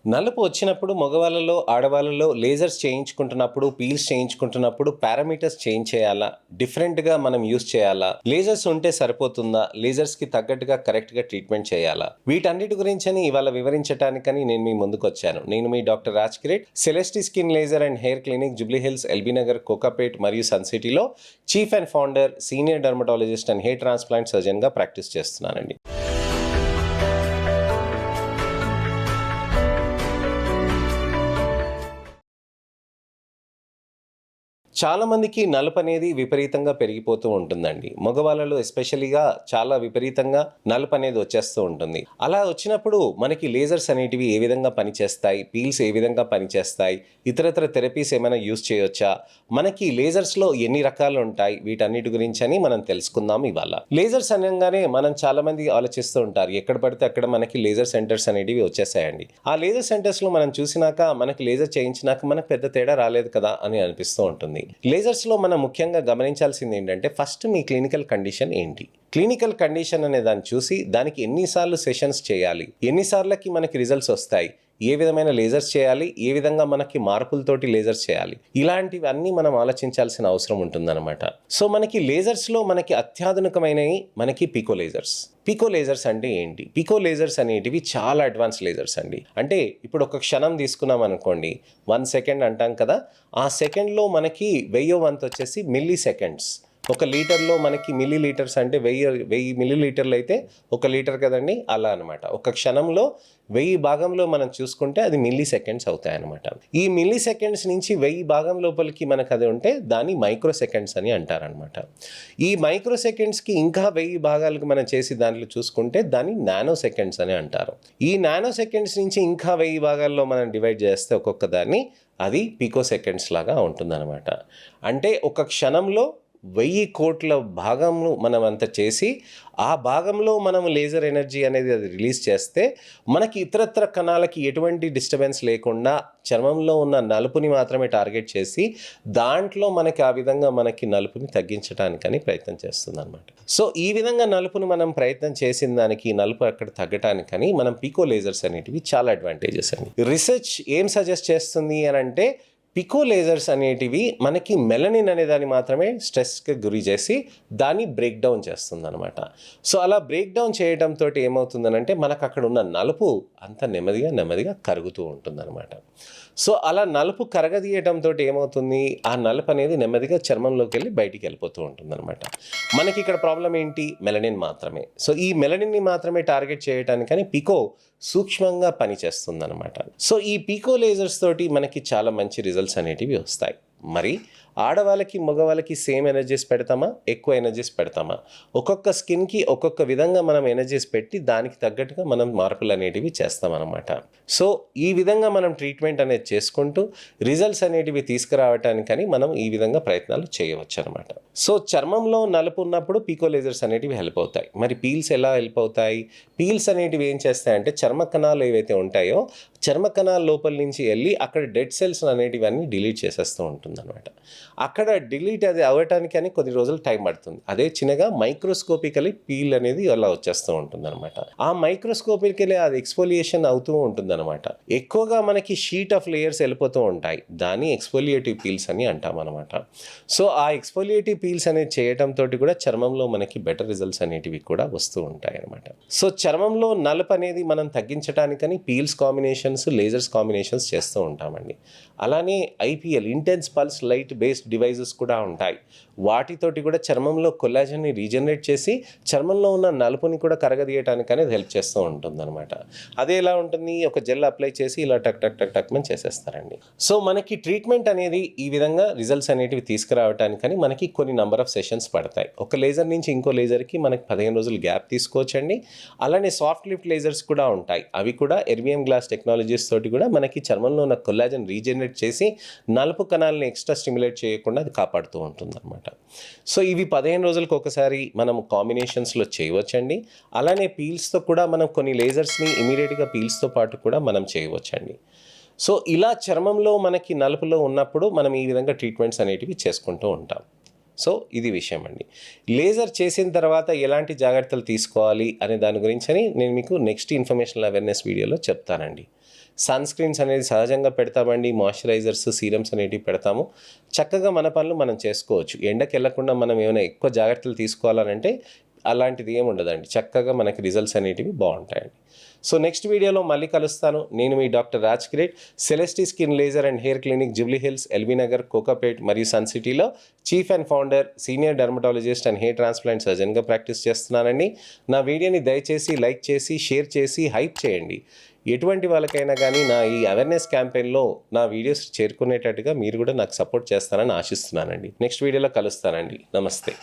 నలుపు వచ్చినప్పుడు మగవాళ్ళలో, ఆడవాళ్ళలో లేజర్స్ చేయించుకుంటున్నప్పుడు, పీల్స్ చేయించుకుంటున్నప్పుడు పారామీటర్స్ చేంజ్ చేయాలా? డిఫరెంట్‌గా మనం యూజ్ చేయాలా? లేజర్స్ ఉంటే సరిపోతుందా? లేజర్స్‌కి తగ్గట్టుగా కరెక్ట్‌గా ట్రీట్మెంట్ చేయాలా? వీటన్నిటి గురించని ఇవాళ వివరించటానికని నేను మీ ముందుకొచ్చాను. నేను మీ doctor Raj Kireet, Celesti skin laser and hair clinic, Jubilee Hills, LB Nagar, Kokapet మరియు సన్ సిటీలో chief and founder, senior dermatologist and hair transplant సర్జన్‌గా ప్రాక్టీస్ చేస్తున్నానండి. చాలామందికి నలుపు అనేది విపరీతంగా పెరిగిపోతూ ఉంటుందండి. మగవాళ్ళలో ఎస్పెషల్‌గా చాలా విపరీతంగా నలుపు అనేది వచ్చేస్తూ ఉంటుంది. అలా వచ్చినప్పుడు మనకి లేజర్స్ అనేటివి ఏ విధంగా పనిచేస్తాయి? పీల్స్ ఏ విధంగా పనిచేస్తాయి? ఇతరత్ర థెరపీస్ ఏమైనా యూజ్ చేయొచ్చా? మనకి లేజర్స్‌లో ఎన్ని రకాలు ఉంటాయి? వీటన్నిటి గురించని మనం తెలుసుకుందాం ఇవాళ. లేజర్స్ అనంగానే మనం చాలామంది ఆలోచిస్తూ ఉంటారు. ఎక్కడ పడితే అక్కడ మనకి లేజర్ సెంటర్స్ అనేటివి వచ్చేసాయండి. ఆ లేజర్ సెంటర్స్‌లో మనం చూసినాక మనకి లేజర్ చేయించినాక మనకు పెద్ద తేడా రాలేదు కదా అని అనిపిస్తూ ఉంటుంది. లేజర్స్‌లో మనం ముఖ్యంగా గమనించాల్సింది ఏంటంటే ఫస్ట్ మీ క్లినికల్ కండిషన్ ఏంటి? క్లినికల్ కండిషన్ అనే దాన్ని చూసి దానికి ఎన్నిసార్లు సెషన్స్ చేయాలి? ఎన్నిసార్లకి మనకి రిజల్ట్స్ వస్తాయి? ఏ విధమైన లేజర్స్ చేయాలి? ఏ విధంగా మనకి మార్పులతోటి లేజర్స్ చేయాలి? ఇలాంటివన్నీ మనం ఆలోచించాల్సిన అవసరం ఉంటుందన్నమాట. సో మనకి లేజర్స్‌లో మనకి అత్యాధునికమైనవి మనకి పికో లేజర్స్. పికో లేజర్స్ అంటే ఏంటి? పికో లేజర్స్ అనేటివి చాలా అడ్వాన్స్ లేజర్స్ అండి. అంటే ఇప్పుడు ఒక క్షణం తీసుకున్నాం అనుకోండి, 1 సెకండ్ అంటాం కదా, ఆ సెకండ్‌లో మనకి 1000వ వంతు వచ్చేసి మిల్లీ సెకండ్స్. ఒక లీటర్లో మనకి మిల్లీ లీటర్స్ అంటే 1000 మిల్లీ లీటర్లు అయితే 1 లీటర్ కదండి, అలా అనమాట. ఒక క్షణంలో 1000 భాగంలో మనం చూసుకుంటే అది మిల్లీ సెకండ్స్ అవుతాయన్నమాట. ఈ మిల్లీ సెకండ్స్ నుంచి 1000 భాగం లోపలికి మనకు అది ఉంటే దాన్ని మైక్రో సెకండ్స్ అని అంటారనమాట. ఈ మైక్రో సెకండ్స్కి ఇంకా 1000 భాగాలకు మనం చేసి దాంట్లో చూసుకుంటే దాన్ని నానో సెకండ్స్ అని అంటారు. ఈ నానో సెకండ్స్ నుంచి ఇంకా 1000 భాగాల్లో మనం డివైడ్ చేస్తే ఒక్కొక్క దాన్ని అది పికో సెకండ్స్ లాగా ఉంటుందన్నమాట. అంటే ఒక క్షణంలో 1000 కోట్ల భాగంను మనం అంత చేసి ఆ భాగంలో మనం లేజర్ ఎనర్జీ అనేది అది రిలీజ్ చేస్తే మనకి ఇతరత్ర కణాలకి ఎటువంటి డిస్టర్బెన్స్ లేకుండా చర్మంలో ఉన్న నలుపుని మాత్రమే టార్గెట్ చేసి దాంట్లో మనకి ఆ విధంగా మనకి నలుపుని తగ్గించడానికని ప్రయత్నం చేస్తుంది అనమాట. సో ఈ విధంగా నలుపుని మనం ప్రయత్నం చేసిన దానికి నలుపు అక్కడ తగ్గటానికని మనం పికో లేజర్స్ అనేటివి చాలా అడ్వాంటేజెస్ అండి. రీసెర్చ్ ఏం సజెస్ట్ చేస్తుంది అని అంటే పికో లేజర్స్ అనేటివి మనకి మెలనిన్ అనే దాన్ని మాత్రమే స్ట్రెస్కి గురి చేసి దాన్ని బ్రేక్ డౌన్ చేస్తుంది అనమాట. సో అలా బ్రేక్ డౌన్ చేయడంతో ఏమవుతుందనంటే మనకు అక్కడ ఉన్న నలుపు అంత నెమ్మదిగా కరుగుతూ ఉంటుందన్నమాట. సో అలా నలుపు కరగదీయడంతో ఏమవుతుంది, ఆ నలుపు అనేది నెమ్మదిగా చర్మంలోకి వెళ్ళి బయటికి వెళ్ళిపోతూ ఉంటుందన్నమాట. మనకి ఇక్కడ ప్రాబ్లం ఏంటి? మెలనిన్ మాత్రమే. సో ఈ మెలనిన్ని మాత్రమే టార్గెట్ చేయడానికని పికో సూక్ష్మంగా పనిచేస్తుందన్నమాట. సో ఈ పికో లేజర్స్ తోటి మనకి చాలా మంచి రిజల్ట్స్ అనేటివి వస్తాయి. మరి ఆడవాళ్ళకి మగవాళ్ళకి సేమ్ ఎనర్జీస్ పెడతామా? ఎక్కువ ఎనర్జీస్ పెడతామా? ఒక్కొక్క స్కిన్కి ఒక్కొక్క విధంగా మనం ఎనర్జీస్ పెట్టి దానికి తగ్గట్టుగా మనం మార్పులు అనేటివి చేస్తామన్నమాట. సో ఈ విధంగా మనం ట్రీట్మెంట్ అనేది చేసుకుంటూ రిజల్ట్స్ అనేటివి తీసుకురావటానికని మనం ఈ విధంగా ప్రయత్నాలు చేయవచ్చు అనమాట. సో చర్మంలో నలుపు ఉన్నప్పుడు పికో లేజర్స్ అనేటివి హెల్ప్ అవుతాయి. మరి పీల్స్ ఎలా హెల్ప్ అవుతాయి? పీల్స్ అనేటివి ఏం చేస్తాయంటే చర్మ కణాలు ఏవైతే ఉంటాయో చర్మ కణాల లోపల నుంచి వెళ్ళి అక్కడ డెడ్ సెల్స్ అనేటివన్నీ డిలీట్ చేసేస్తూ ఉంటుందన్నమాట. అక్కడ డిలీట్ అది అవ్వటానికని కొద్ది రోజులు టైం పడుతుంది. అదే చిన్నగా మైక్రోస్కోపికలీ పీల్ అనేది అలా వచ్చేస్తూ ఉంటుందన్నమాట. ఆ మైక్రోస్కోపికలీ అది ఎక్స్ఫోలియేషన్ అవుతూ ఉంటుందన్నమాట. ఎక్కువగా మనకి షీట్ ఆఫ్ లేయర్స్ వెళ్ళిపోతూ ఉంటాయి. దాన్ని ఎక్స్ఫోలియేటివ్ పీల్స్ అని అంటాం అనమాట. సో ఆ ఎక్స్ఫోలియేటివ్ పీల్స్ అనేది చేయడంతో కూడా చర్మంలో మనకి బెటర్ రిజల్ట్స్ అనేటివి కూడా వస్తూ ఉంటాయి అనమాట. సో చర్మంలో నలుపు అనేది మనం తగ్గించడానికని పీల్స్ కాంబినేషన్స్, లేజర్స్ కాంబినేషన్స్ చేస్తూ ఉంటామండి. అలానే IPL, intense pulse light based devices కూడా ఉంటాయి. వాటితోటి కూడా చర్మంలో కొల్లాజన్ని రీజనరేట్ చేసి చర్మంలో ఉన్న నలుపుని కూడా కరగదీయటానికి అనేది హెల్ప్ చేస్తూ ఉంటుందన్నమాట. అదే ఎలా ఉంటుంది, ఒక జెల్ అప్లై చేసి ఇలా టక్ టక్ టక్ టక్ అని చేసేస్తారండి. సో మనకి ట్రీట్మెంట్ అనేది ఈ విధంగా రిజల్ట్స్ అనేటివి తీసుకురావటానికని మనకి కొన్ని నెంబర్ ఆఫ్ సెషన్స్ పడతాయి. ఒక లేజర్ నుంచి ఇంకో లేజర్కి మనకి 15 రోజులు గ్యాప్ తీసుకోవచ్చండి. అలానే సాఫ్ట్ లిఫ్ట్ లేజర్స్ కూడా ఉంటాయి. అవి కూడా ఎర్బియం గ్లాస్ టెక్నాలజీస్ తోటి కూడా మనకి చర్మంలో ఉన్న కొల్లాజన్ రీజనరేట్ చేసి నలుపు కణాలని ఎక్స్ట్రా స్టిమ్యులేట్ చేయకుండా అది కాపాడుతూ ఉంటుందన్నమాట. సో ఇవి 15 రోజులకు ఒకసారి మనం కాంబినేషన్స్లో చేయవచ్చండి. అలానే పీల్స్తో కూడా మనం కొన్ని లేజర్స్ని ఇమీడియట్గా పీల్స్తో పాటు కూడా మనం చేయవచ్చండి. సో ఇలా చర్మంలో మనకి నలుపులో ఉన్నప్పుడు మనం ఈ విధంగా ట్రీట్మెంట్స్ అనేటివి చేసుకుంటూ ఉంటాం. సో ఇది విషయం అండి. లేజర్ చేసిన తర్వాత ఎలాంటి జాగ్రత్తలు తీసుకోవాలి అనే దాని గురించి నేను మీకు నెక్స్ట్ ఇన్ఫర్మేషనల్ అవేర్నెస్ వీడియోలో చెప్తానండి. సన్ స్క్రీన్స్ అనేది సహజంగా పెడతామండి, మాయిశ్చరైజర్స్, సీరమ్స్ అనేటివి పెడతాము. చక్కగా మన పనులు మనం చేసుకోవచ్చు. ఎండకి వెళ్ళకుండా మనం ఏమైనా ఎక్కువ జాగ్రత్తలు తీసుకోవాలనంటే అలాంటిది ఏమి ఉండదండి. చక్కగా మనకి రిజల్ట్స్ అనేటివి బాగుంటాయండి. సో నెక్స్ట్ వీడియోలో మళ్ళీ కలుస్తాను. నేను మీ doctor Raj Kireet, Celesti skin laser and hair clinic, Jubilee Hills, LB Nagar, Kokapet మరియు సన్ సిటీలో chief and founder, senior dermatologist and hair transplant సర్జన్గా ప్రాక్టీస్ చేస్తున్నానండి. నా వీడియోని దయచేసి లైక్ చేసి, షేర్ చేసి, హైప్ చేయండి. ఎటువంటి వాళ్ళకైనా కానీ నా ఈ అవేర్నెస్ క్యాంపెయిన్లో నా వీడియోస్ చేరుకునేటట్టుగా మీరు కూడా నాకు సపోర్ట్ చేస్తారని ఆశిస్తున్నానండి. నెక్స్ట్ వీడియోలో కలుస్తానండి. నమస్తే.